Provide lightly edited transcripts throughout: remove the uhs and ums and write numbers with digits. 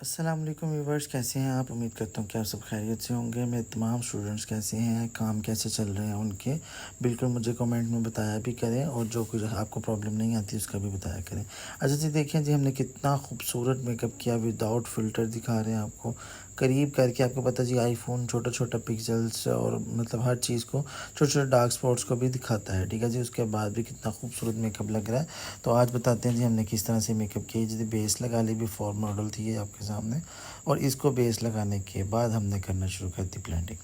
अस्सलाम वालेकुम व्यूवर्स, कैसे हैं आप। उम्मीद करता हूँ कि आप सब खैरियत से होंगे। मेरे तमाम स्टूडेंट्स कैसे हैं, काम कैसे चल रहे हैं उनके, बिल्कुल मुझे कमेंट में बताया भी करें और जो कुछ आपको प्रॉब्लम नहीं आती उसका भी बताया करें। अच्छा जी, देखिए जी, हमने कितना खूबसूरत मेकअप किया, विदाउट फ़िल्टर दिखा रहे हैं आपको करीब करके। आपको पता जी, आईफोन छोटा छोटा पिक्सल्स और मतलब हर चीज़ को, छोटे छोटे डार्क स्पॉट्स को भी दिखाता है, ठीक है जी। उसके बाद भी कितना खूबसूरत मेकअप लग रहा है। तो आज बताते हैं जी हमने किस तरह से मेकअप किया। जी बेस लगा ली, बिफोर मॉडल थी ये आपके सामने, और इसको बेस लगाने के बाद हमने करना शुरू कर दी ब्लेंडिंग।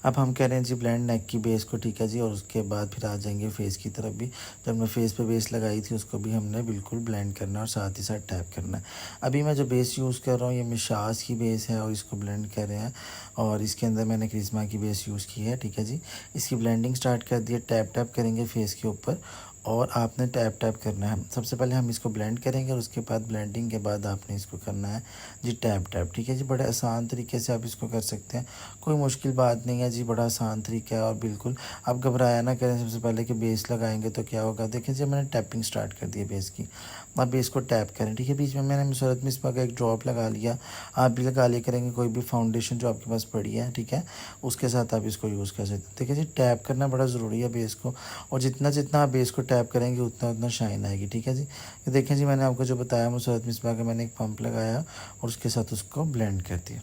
अब हम कह रहे हैं जी ब्लेंड नेक की बेस को, ठीक है जी, और उसके बाद फिर आ जाएंगे फेस की तरफ भी। जब हमने फेस पे बेस लगाई थी उसको भी हमने बिल्कुल ब्लेंड करना है और साथ ही साथ टैप करना है। अभी मैं जो बेस यूज़ कर रहा हूँ ये मिशास की बेस है और इसको ब्लेंड कर रहे हैं, और इसके अंदर मैंने क्रिस्मा की बेस यूज़ की है, ठीक है जी। इसकी ब्लेंडिंग स्टार्ट कर दी है। टैप टैप करेंगे फेस के ऊपर और आपने टैप टैप करना है। सबसे पहले हम इसको ब्लेंड करेंगे और उसके बाद ब्लेंडिंग के बाद आपने इसको करना है जी टैप टैप, ठीक है जी। बड़े आसान तरीके से आप इसको कर सकते हैं, कोई मुश्किल बात नहीं है जी, बड़ा आसान तरीका है। और बिल्कुल आप घबराया ना करें सबसे पहले कि बेस लगाएंगे तो क्या होगा। देखिए जी, मैंने टैपिंग स्टार्ट कर दी है बेस की। आप बेस को टैप करें, ठीक है। बीच में मैंने मुसरत मिसबा का एक ड्रॉप लगा लिया, आप भी लगा लिया करेंगे। कोई भी फाउंडेशन जो आपके पास पड़ी है, ठीक है, उसके साथ आप इसको यूज़ कर सकते हैं। देखिए जी, टैप करना बड़ा ज़रूरी है बेस को, और जितना जितना आप बेस को टैप करेंगे उतना उतना शाइन आएगी, ठीक है जी। ये देखें जी, मैंने आपको जो बताया मुसरत मिसबा का, मैंने एक पंप लगाया और उसके साथ उसको ब्लेंड कर दिया,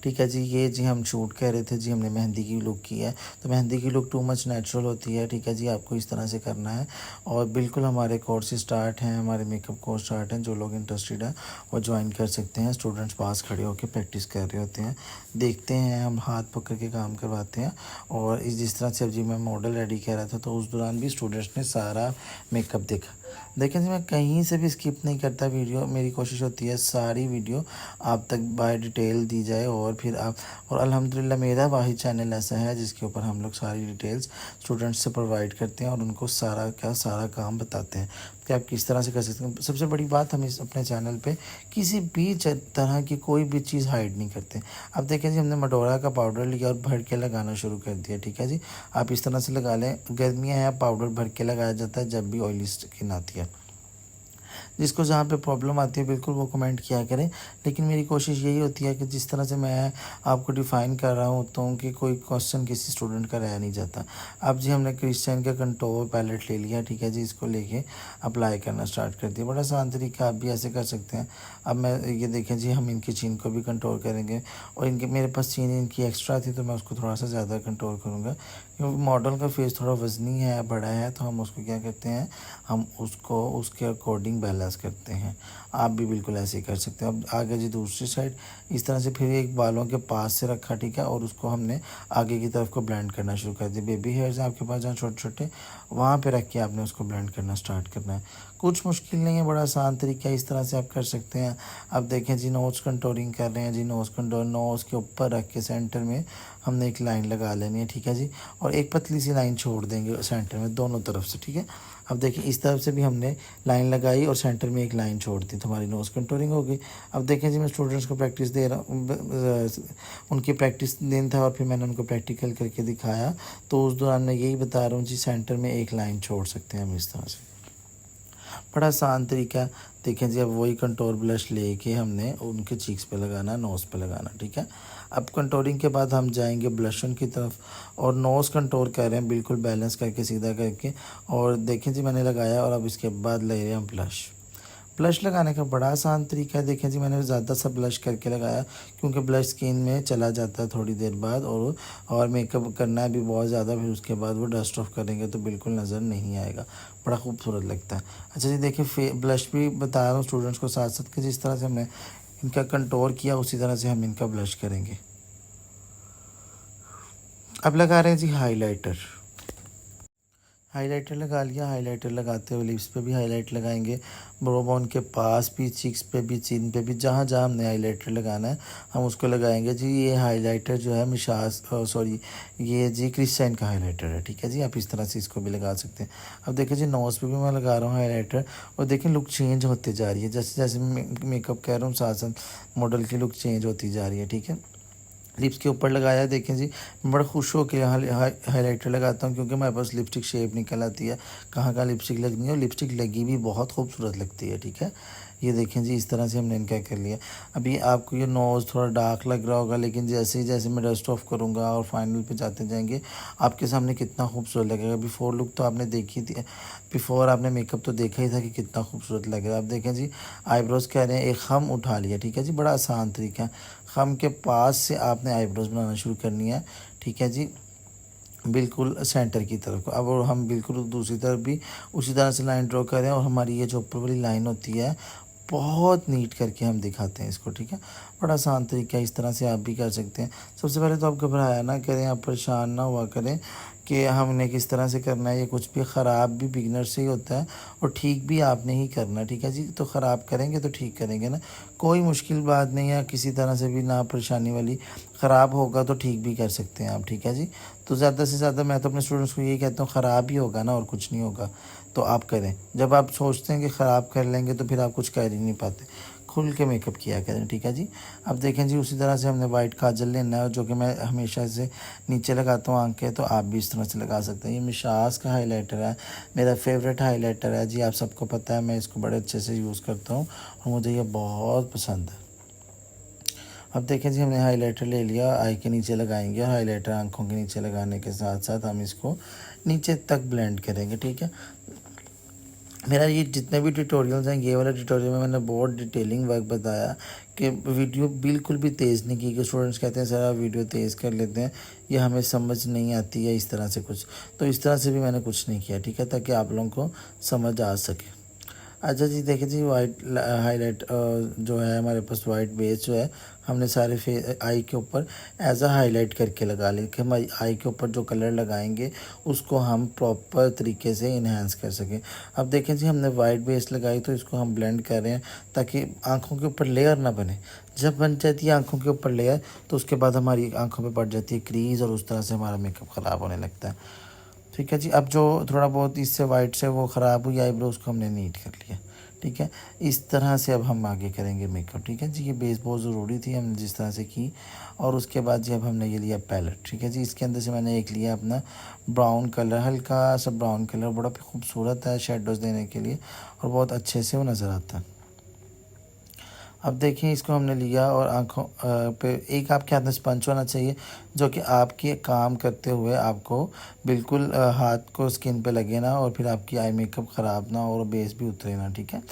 ठीक है जी। ये जी हम शूट कह रहे थे जी, हमने मेहंदी की लुक की है, तो मेहंदी की लुक टू मच नेचुरल होती है, ठीक है जी। आपको इस तरह से करना है। और बिल्कुल हमारे कोर्स स्टार्ट हैं, हमारे मेकअप कोर्स स्टार्ट हैं। जो लोग इंटरेस्टेड हैं वो ज्वाइन कर सकते हैं। स्टूडेंट्स पास खड़े होकर प्रैक्टिस कर रहे होते हैं, देखते हैं, हम हाथ पकड़ के काम करवाते हैं। और इस जिस तरह से अब जी मैं मॉडल रेडी कर रहा था तो उस दौरान भी स्टूडेंट्स ने सारा मेकअप देखा। देखें जी, मैं कहीं से भी स्किप नहीं करता वीडियो। मेरी कोशिश होती है सारी वीडियो आप तक बाय डिटेल दी जाए, और फिर आप, और अल्हम्दुलिल्लाह मेरा वाहिद चैनल ऐसा है जिसके ऊपर हम लोग सारी डिटेल्स स्टूडेंट्स से प्रोवाइड करते हैं और उनको सारा का सारा काम बताते हैं कि आप किस तरह से कर सकते हैं। सबसे बड़ी बात, हम इस अपने चैनल पे किसी भी तरह की कोई भी चीज़ हाइड नहीं करते। अब देखें जी, हमने मडोरा का पाउडर लिया और भर के लगाना शुरू कर दिया, ठीक है जी। आप इस तरह से लगा लें। गर्मियाँ हैं, पाउडर भर के लगाया जाता है जब भी ऑयली स्किन आती है। जिसको जहाँ पे प्रॉब्लम आती है बिल्कुल वो कमेंट किया करें, लेकिन मेरी कोशिश यही होती है कि जिस तरह से मैं आपको डिफ़ाइन कर रहा हूँ तो कि कोई क्वेश्चन किसी स्टूडेंट का रह नहीं जाता। अब जी हमने क्रिश्चियन का कंटोर पैलेट ले लिया, ठीक है जी। इसको लेके अप्लाई करना स्टार्ट कर दिया। बड़ा आसान तरीका, आप भी ऐसे कर सकते हैं। अब मैं ये देखें जी, हम इनकी चीन को भी कंट्रोल करेंगे, और इनके मेरे पास चीन इनकी एक्स्ट्रा थी तो मैं उसको थोड़ा सा ज़्यादा कंट्रोल करूँगा, क्योंकि मॉडल का फेस थोड़ा वज़नी है, बड़ा है, तो हम उसको क्या करते हैं, हम उसको उसके अकॉर्डिंग बैलेंस करते हैं। आप भी बिल्कुल ऐसे ही कर सकते हैं। अब आगे जी दूसरी साइड इस तरह से फिर एक बालों के पास से रखा, ठीक है, और उसको हमने आगे की तरफ को ब्लेंड करना शुरू कर दिया। बेबी हेयर्स हैं आपके पास जहाँ छोटे छोटे, वहाँ पे रख के आपने उसको ब्लेंड करना स्टार्ट करना है। कुछ मुश्किल नहीं है, बड़ा आसान तरीका है, इस तरह से आप कर सकते हैं। अब देखें जी, नोज़ कंटूरिंग कर रहे हैं जी। नोज़ कंटूर नोज़ के ऊपर रख के सेंटर में हमने एक लाइन लगा लेनी है, ठीक है जी, और एक पतली सी लाइन छोड़ देंगे सेंटर में दोनों तरफ से, ठीक है। अब देखिए, इस तरफ से भी हमने लाइन लगाई और सेंटर में एक लाइन छोड़ दी तो हमारी नोज़ कंटूरिंग हो गई। अब देखें जी, मैं स्टूडेंट्स को प्रैक्टिस दे रहा हूँ, उनकी प्रैक्टिस दिन था और फिर मैंने उनको प्रैक्टिकल करके दिखाया, तो उस दौरान मैं यही बता रहा हूँ जी, सेंटर में एक लाइन छोड़ सकते हैं हम इस तरह से। बड़ा आसान तरीका। देखें जी, अब वही कंटोर ब्लश लेके हमने उनके चीक्स पे लगाना, नोज़ पे लगाना, ठीक है। अब कंटोरिंग के बाद हम जाएंगे ब्लशन की तरफ, और नोज़ कंटोर कर रहे हैं बिल्कुल बैलेंस करके, सीधा करके। और देखें जी, मैंने लगाया, और अब इसके बाद ले रहे हैं हम ब्लश। ब्लश लगाने का बड़ा आसान तरीका है। देखें जी, मैंने ज़्यादा सा ब्लश करके लगाया, क्योंकि ब्लश स्किन में चला जाता है थोड़ी देर बाद, और मेकअप करना है भी बहुत ज़्यादा, फिर उसके बाद वो डस्ट ऑफ करेंगे तो बिल्कुल नज़र नहीं आएगा, बड़ा खूबसूरत लगता है। अच्छा जी, देखिए ब्लश भी बता रहा हूँ स्टूडेंट्स को साथ साथ, कि जिस तरह से हमने इनका कंटोर किया उसी तरह से हम इनका ब्लश करेंगे। अब लगा रहे हैं जी हाइलाइटर। हाइलाइटर लगा लिया। हाइलाइटर लगाते हुए लिप्स पे भी हाईलाइट लगाएंगे, ब्रो बोन के पास भी, चिक्स पे भी, चिन पे भी, जहाँ जहाँ हमने हाइलाइटर लगाना है हम उसको लगाएंगे जी। ये हाइलाइटर जो है मिशास, सॉरी, ये जी क्रिस्टाइन का हाइलाइटर है, ठीक है जी। आप इस तरह से इसको भी लगा सकते हैं। अब देखिए जी, नोज़ पे भी मैं लगा रहा हूँ हाईलाइटर, और देखिए लुक चेंज होते जा रही है, जैसे जैसे मेकअप कर रहा हूँ साथ साथ मॉडल की लुक चेंज होती जा रही है, ठीक है। लिप्स के ऊपर लगाया, देखें जी, मैं बड़ा खुश हो के यहाँ हाईलाइटर लगाता हूँ, क्योंकि मेरे पास लिपस्टिक शेप निकल आती है, कहाँ कहाँ लिपस्टिक लगनी है, और लिपस्टिक लगी भी बहुत खूबसूरत लगती है, ठीक है। ये देखें जी, इस तरह से हमने इनका कर लिया। अभी आपको ये नोज़ थोड़ा डार्क लग रहा होगा, लेकिन जैसे ही जैसे मैं डस्ट ऑफ करूँगा और फाइनल पे जाते जाएंगे, आपके सामने कितना खूबसूरत लगेगा। बिफोर लुक तो आपने देखी थी, बिफोर आपने मेकअप तो देखा ही था कि कितना खूबसूरत लग रहा है। आप देखें जी, आईब्रोज़ कह रहे हैं एक खम उठा लिया, ठीक है जी, बड़ा आसान तरीका है। खम के पास से आपने आईब्रोज़ बनाना शुरू करनी है, ठीक है जी, बिल्कुल सेंटर की तरफ को। अब और हम बिल्कुल दूसरी तरफ भी उसी तरह से लाइन ड्रॉ करें, और हमारी ये जो ऊपर वाली लाइन होती है, बहुत नीट करके हम दिखाते हैं इसको, ठीक है। बड़ा आसान तरीका है, इस तरह से आप भी कर सकते हैं। सबसे पहले तो आप घबराया ना करें, आप परेशान ना हुआ करें कि हमने किस तरह से करना है। ये कुछ भी ख़राब भी बिगनर से ही होता है, और ठीक भी आपने ही करना है, ठीक है जी। तो ख़राब करेंगे तो ठीक करेंगे ना, कोई मुश्किल बात नहीं है, किसी तरह से भी ना परेशानी वाली। ख़राब होगा तो ठीक भी कर सकते हैं आप, ठीक है जी। तो ज़्यादा से ज़्यादा मैं तो अपने स्टूडेंट्स को यही कहता हूँ, ख़राब ही होगा ना और कुछ नहीं होगा, तो आप करें। जब आप सोचते हैं कि ख़राब कर लेंगे तो फिर आप कुछ कर ही नहीं पाते। खुल के मेकअप किया करें, ठीक है जी। अब देखें जी, उसी तरह से हमने वाइट काजल लेना है, जो कि मैं हमेशा से नीचे लगाता हूँ आँख के, तो आप भी इस तरह से लगा सकते हैं। ये मिशास का हाइलाइटर है, मेरा फेवरेट हाइलाइटर है जी, आप सबको पता है, मैं इसको बड़े अच्छे से यूज़ करता हूँ और मुझे ये बहुत पसंद है। अब देखें जी, हमने हाइलाइटर ले लिया, आई के नीचे लगाएंगे, और हाइलाइटर आँखों के नीचे लगाने के साथ साथ हम इसको नीचे तक ब्लेंड करेंगे, ठीक है। मेरा ये जितने भी ट्यूटोरियल्स हैं, ये वाला ट्यूटोरियल में मैंने बहुत डिटेलिंग वर्क बताया कि वीडियो बिल्कुल भी तेज़ नहीं की, कि स्टूडेंट्स कहते हैं सर आप वीडियो तेज़ कर लेते हैं, ये हमें समझ नहीं आती है इस तरह से कुछ, तो इस तरह से भी मैंने कुछ नहीं किया, ठीक है, ताकि आप लोगों को समझ आ सके। अच्छा जी, देखिए जी, वाइट हाईलाइट जो है हमारे पास, वाइट बेस जो है, हमने सारे आई के ऊपर एज अ हाईलाइट करके लगा ली, कि हमारी आई के ऊपर जो कलर लगाएंगे उसको हम प्रॉपर तरीके से इन्हेंस कर सकें। अब देखें जी, हमने वाइट बेस लगाई तो इसको हम ब्लेंड कर रहे हैं, ताकि आँखों के ऊपर लेयर ना बने। जब बन जाती है आँखों के ऊपर लेयर, तो उसके बाद हमारी आँखों पर पड़ जाती है क्रीज़, और उस तरह से हमारा मेकअप ख़राब होने लगता है, ठीक है जी। अब जो थोड़ा बहुत इससे वाइट से वो ख़राब हुई आईब्रो, उसको हमने नीट कर लिया, ठीक है। इस तरह से अब हम आगे करेंगे मेकअप, ठीक है जी। ये बेस बहुत ज़रूरी थी, हमने जिस तरह से की। और उसके बाद जी अब हमने ये लिया पैलेट, ठीक है जी। इसके अंदर से मैंने एक लिया अपना ब्राउन कलर, हल्का सा ब्राउन कलर, बड़ा खूबसूरत है शेडोज़ देने के लिए, और बहुत अच्छे से वो नज़र आता है। अब देखिए, इसको हमने लिया और आँखों पे एक आपके हाथ में स्पंज होना चाहिए, जो कि आपके काम करते हुए आपको बिल्कुल हाथ को स्किन पे लगे ना, और फिर आपकी आई मेकअप ख़राब ना हो और बेस भी उतरे ना, ठीक है।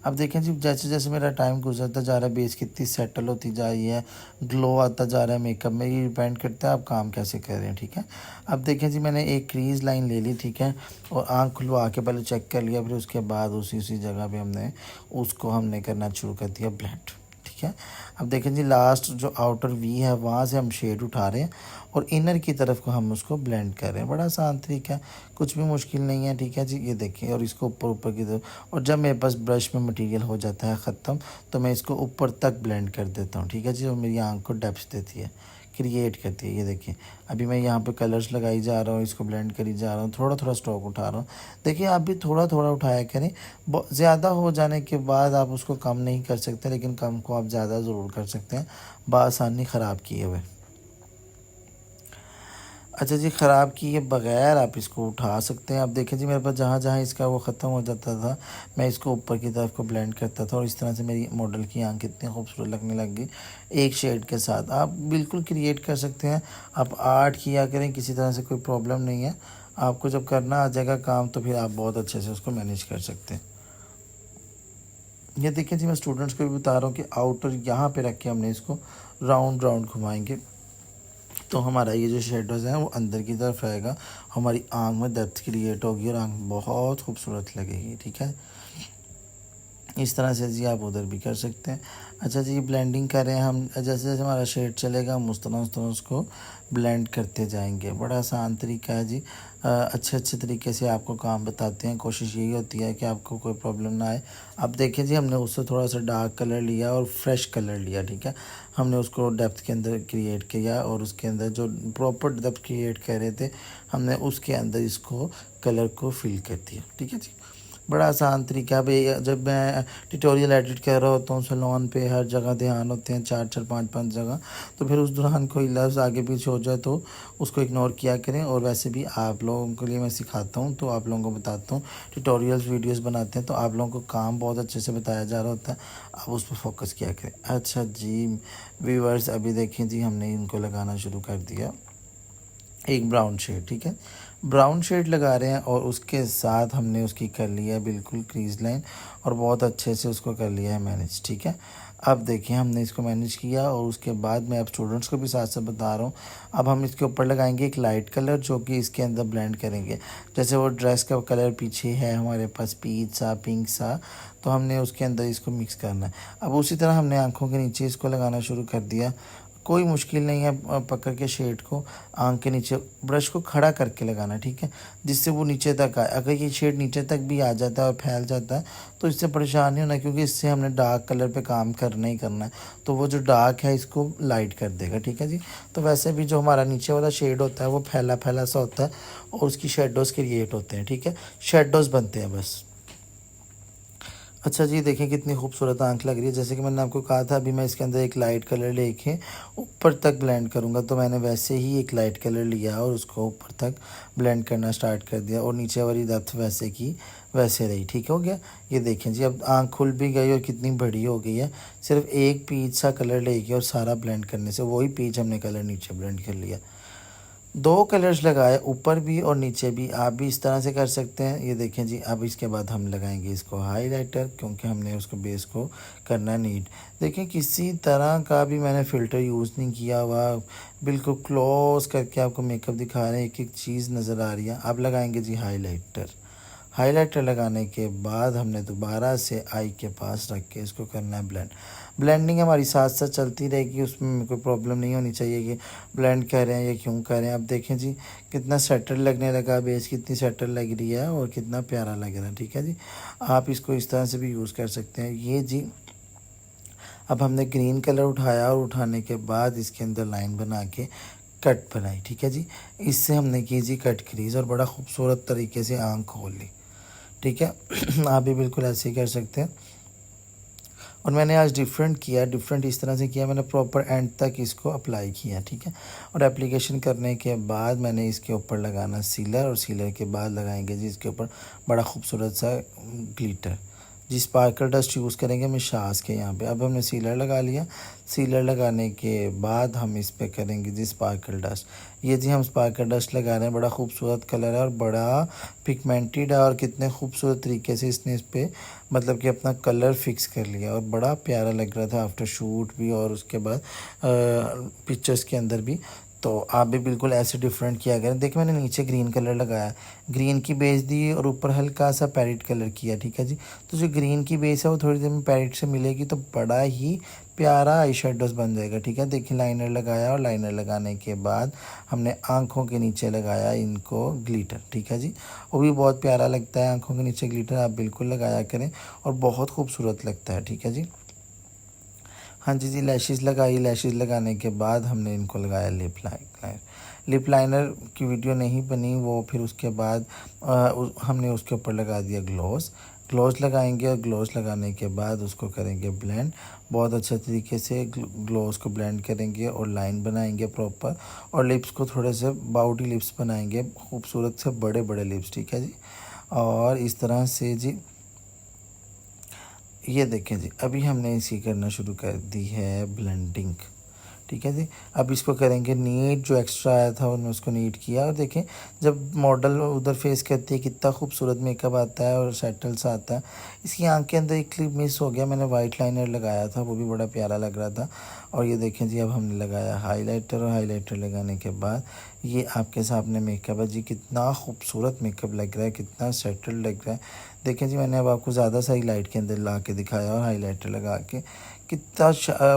अब देखें जी, जैसे जैसे मेरा टाइम गुजरता जा रहा है, बेस कितनी सेटल होती जा रही है, ग्लो आता जा रहा है मेकअप में, ये डिपेंड करता है आप काम कैसे कर रहे हैं, ठीक है। अब देखें जी, मैंने एक क्रीज़ लाइन ले ली, ठीक है, और आँख खुलवा के पहले चेक कर लिया, फिर उसके बाद उसी उसी जगह पे हमने करना शुरू कर दिया ब्लेंड, ठीक है। अब देखें जी, लास्ट जो आउटर वी है, वहाँ से हम शेड उठा रहे हैं और इनर की तरफ को हम उसको ब्लेंड कर रहे हैं। बड़ा आसान तरीका है, कुछ भी मुश्किल नहीं है, ठीक है जी। ये देखिए, और इसको ऊपर ऊपर की तरफ, और जब मेरे पास ब्रश में मटेरियल हो जाता है ख़त्म, तो मैं इसको ऊपर तक ब्लेंड कर देता हूँ, ठीक है जी। और मेरी आँख को डेप्थ देती है, क्रिएट करती है। ये देखिए, अभी मैं यहाँ पे कलर्स लगाई जा रहा हूँ, इसको ब्लेंड करी जा रहा हूँ, थोड़ा थोड़ा स्ट्रोक उठा रहा हूँ। देखिए, आप भी थोड़ा थोड़ा उठाया करें, ज़्यादा हो जाने के बाद आप उसको कम नहीं कर सकते, लेकिन कम को आप ज़्यादा ज़रूर कर सकते हैं, बआसानी ख़राब किए हुए। अच्छा जी, ख़राब किए बगैर आप इसको उठा सकते हैं। आप देखें जी, मेरे पास जहाँ जहाँ इसका वो ख़त्म हो जाता था, मैं इसको ऊपर की तरफ को ब्लेंड करता था, और इस तरह से मेरी मॉडल की आँख कितनी खूबसूरत लगने लग गई एक शेड के साथ। आप बिल्कुल क्रिएट कर सकते हैं, आप आर्ट किया करें, किसी तरह से कोई प्रॉब्लम नहीं है। आपको जब करना आ जाएगा काम, तो फिर आप बहुत अच्छे से उसको मैनेज कर सकते हैं। ये देखिए जी, मैं स्टूडेंट्स को भी बता रहा हूँ कि आउटर यहाँ पे रख के हमने इसको राउंड राउंड घुमाएंगे, तो हमारा ये जो शेडोज़ हैं वो अंदर की तरफ रहेगा, हमारी आँख में डेप्थ क्रिएट होगी और आँख बहुत खूबसूरत लगेगी, ठीक है। इस तरह से जी आप उधर भी कर सकते हैं। अच्छा जी, ब्लेंडिंग कर रहे हैं हम, जैसे जैसे हमारा शेड चलेगा हम उस तरह उसको ब्लेंड करते जाएंगे। बड़ा आसान तरीका है जी, अच्छे अच्छे तरीके से आपको काम बताते हैं। कोशिश यही होती है कि आपको कोई प्रॉब्लम ना आए। अब देखिए जी, हमने उससे थोड़ा सा डार्क कलर लिया और फ्रेश कलर लिया, ठीक है। हमने उसको डेप्थ के अंदर क्रिएट किया, और उसके अंदर जो प्रॉपर डेप्थ क्रिएट कर रहे थे, हमने उसके अंदर इसको कलर को फिल कर दिया, ठीक है जी। बड़ा आसान तरीका है भाई। जब मैं ट्यूटोरियल एडिट कर रहा होता हूँ सैलून पे, हर जगह ध्यान होते हैं, 4-4 5-5 जगह, तो फिर उस दौरान कोई लफ्ज़ आगे पीछे हो जाए तो उसको इग्नोर किया करें। और वैसे भी आप लोगों के लिए मैं सिखाता हूँ, तो आप लोगों को बताता हूँ, ट्यूटोरियल्स वीडियोस बनाते हैं तो आप लोगों को काम बहुत अच्छे से बताया जा रहा होता है, आप उस पर फोकस किया करें। अच्छा जी व्यूअर्स, अभी देखें जी हमने इनको लगाना शुरू कर दिया एक ब्राउन शेड, ठीक है, ब्राउन शेड लगा रहे हैं और उसके साथ हमने उसकी कर लिया है बिल्कुल क्रीज लाइन और बहुत अच्छे से उसको कर लिया है मैनेज, ठीक है। अब देखिए हमने इसको मैनेज किया और उसके बाद मैं अब स्टूडेंट्स को भी साथ साथ बता रहा हूँ। अब हम इसके ऊपर लगाएंगे एक लाइट कलर जो कि इसके अंदर ब्लेंड करेंगे। जैसे वो ड्रेस का कलर पीछे है हमारे पास पीच सा पिंक सा, तो हमने उसके अंदर इसको मिक्स करना है। अब उसी तरह हमने आँखों के नीचे इसको लगाना शुरू कर दिया। कोई मुश्किल नहीं है, पकड़ के शेड को आँख के नीचे ब्रश को खड़ा करके लगाना, ठीक है, जिससे वो नीचे तक आए। अगर ये शेड नीचे तक भी आ जाता है और फैल जाता है तो इससे परेशान नहीं होना, क्योंकि इससे हमने डार्क कलर पे काम करना ही करना है, तो वो जो डार्क है इसको लाइट कर देगा, ठीक है जी। तो वैसे भी जो हमारा नीचे वाला शेड होता है वो फैला फैला सा होता है और उसकी शेडोज़ क्रिएट होते हैं, ठीक है, शेडोज़ बनते हैं बस। अच्छा जी देखें कितनी खूबसूरत आँख लग रही है। जैसे कि मैंने आपको कहा था अभी मैं इसके अंदर एक लाइट कलर लेके ऊपर तक ब्लेंड करूँगा, तो मैंने वैसे ही एक लाइट कलर लिया और उसको ऊपर तक ब्लेंड करना स्टार्ट कर दिया और नीचे वाली डेप्थ वैसे की वैसे रही, ठीक हो गया। ये देखें जी अब आँख खुल भी गई और कितनी बड़ी हो गई है। सिर्फ एक पीच सा कलर लेके और सारा ब्लेंड करने से वही पीच हमने कलर नीचे ब्लेंड कर लिया। 2 कलर्स लगाए ऊपर भी और नीचे भी, आप भी इस तरह से कर सकते हैं। ये देखें जी अब इसके बाद हम लगाएंगे इसको हाइलाइटर, क्योंकि हमने उसको बेस को करना नीट। देखें किसी तरह का भी मैंने फ़िल्टर यूज़ नहीं किया हुआ, बिल्कुल क्लोज करके आपको मेकअप दिखा रहे हैं, एक एक चीज़ नज़र आ रही है। अब लगाएंगे जी हाइलाइटर। हाइलाइटर लगाने के बाद हमने दोबारा से आई के पास रख के इसको करना है ब्लेंड। ब्लेंडिंग हमारी साथ साथ चलती रहेगी, उसमें कोई प्रॉब्लम नहीं होनी चाहिए कि ब्लेंड कर रहे हैं या क्यों कर रहे हैं। अब देखें जी कितना सेटल लगने लगा, बेस कितनी सेटल लग रही है और कितना प्यारा लग रहा है, ठीक है जी। आप इसको इस तरह से भी यूज़ कर सकते हैं। ये जी अब हमने ग्रीन कलर उठाया और उठाने के बाद इसके अंदर लाइन बना के कट बनाई, ठीक है जी। इससे हमने की जी कट क्रीज और बड़ा खूबसूरत तरीके से आँख खोल ली, ठीक है। आप भी बिल्कुल ऐसे ही कर सकते हैं। और मैंने आज डिफरेंट किया, डिफरेंट इस तरह से किया, मैंने प्रॉपर एंड तक इसको अप्लाई किया, ठीक है। और एप्लीकेशन करने के बाद मैंने इसके ऊपर लगाना सीलर और सीलर के बाद लगाएंगे जी इसके ऊपर बड़ा खूबसूरत सा ग्लिटर। जी स्पार्कल डस्ट यूज़ करेंगे मैं शास के यहाँ पे। अब हमने सीलर लगा लिया, सीलर लगाने के बाद हम इस पे करेंगे जी स्पार्कल डस्ट। ये जी हम स्पार्कल डस्ट लगा रहे हैं, बड़ा खूबसूरत कलर है और बड़ा पिगमेंटेड है और कितने खूबसूरत तरीके से इसने इस पर मतलब कि अपना कलर फिक्स कर लिया और बड़ा प्यारा लग रहा था आफ्टर शूट भी और उसके बाद पिक्चर्स के अंदर भी। तो आप भी बिल्कुल ऐसे डिफरेंट किया करें। देखिए मैंने नीचे ग्रीन कलर लगाया, ग्रीन की बेस दी और ऊपर हल्का सा पैरेट कलर किया, ठीक है जी। तो जो ग्रीन की बेस है वो थोड़ी देर में पैरेट से मिलेगी तो बड़ा ही प्यारा आई शेडोज बन जाएगा, ठीक है। देखिए लाइनर लगाया और लाइनर लगाने के बाद हमने आँखों के नीचे लगाया इनको ग्लिटर, ठीक है जी। वो भी बहुत प्यारा लगता है आँखों के नीचे ग्लिटर, आप बिल्कुल लगाया करें और बहुत खूबसूरत लगता है, ठीक है जी। हाँ जी लैशेज़ लगाई, लैशेज़ लगाने के बाद हमने इनको लगाया लिप लाइनर। लिप लाइनर की वीडियो नहीं बनी वो, फिर उसके बाद हमने उसके ऊपर लगा दिया ग्लोस। ग्लोस लगाएंगे और ग्लोस लगाने के बाद उसको करेंगे ब्लेंड, बहुत अच्छे तरीके से ग्लोस को ब्लेंड करेंगे और लाइन बनाएंगे प्रॉपर। और लिप्स को थोड़े से बाउटी लिप्स बनाएंगे, खूबसूरत से बड़े बड़े लिप्स, ठीक है जी। और इस तरह से जी ये देखें जी अभी हमने इसी करना शुरू कर दी है ब्लेंडिंग, ठीक है जी। अब इसको करेंगे नीट, जो एक्स्ट्रा आया था उन्होंने उसको नीट किया और देखें जब मॉडल उधर फेस करती है कितना खूबसूरत मेकअप आता है और सेटल सा आता है। इसकी आँख के अंदर एक क्लिप मिस हो गया, मैंने वाइट लाइनर लगाया था वो भी बड़ा प्यारा लग रहा था। और ये देखें जी अब हमने लगाया हाइलाइटर और हाइलाइटर लगाने के बाद ये आपके सामने मेकअप है जी, कितना खूबसूरत मेकअप लग रहा है, कितना सेटल लग रहा है। देखें जी मैंने अब आपको ज़्यादा सही लाइट के अंदर ला के दिखाया और हाइलाइटर लगा के कितना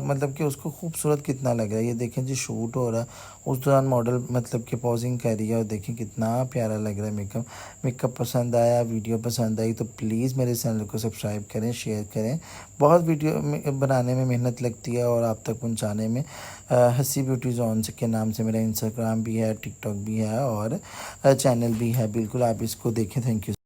मतलब कि उसको खूबसूरत कितना लग रहा है। ये देखें जी शूट हो रहा है उस दौरान मॉडल मतलब कि पोजिंग कर रही है और देखें कितना प्यारा लग रहा है मेकअप। मेकअप पसंद आया, वीडियो पसंद आई तो प्लीज़ मेरे चैनल को सब्सक्राइब करें, शेयर करें। बहुत वीडियो बनाने में मेहनत लगती है और आप तक पहुंचाने में। हसी ब्यूटी जोन के नाम से मेरा इंस्टाग्राम भी है, टिकटॉक भी है और चैनल भी है, बिल्कुल आप इसको देखें। Thank you.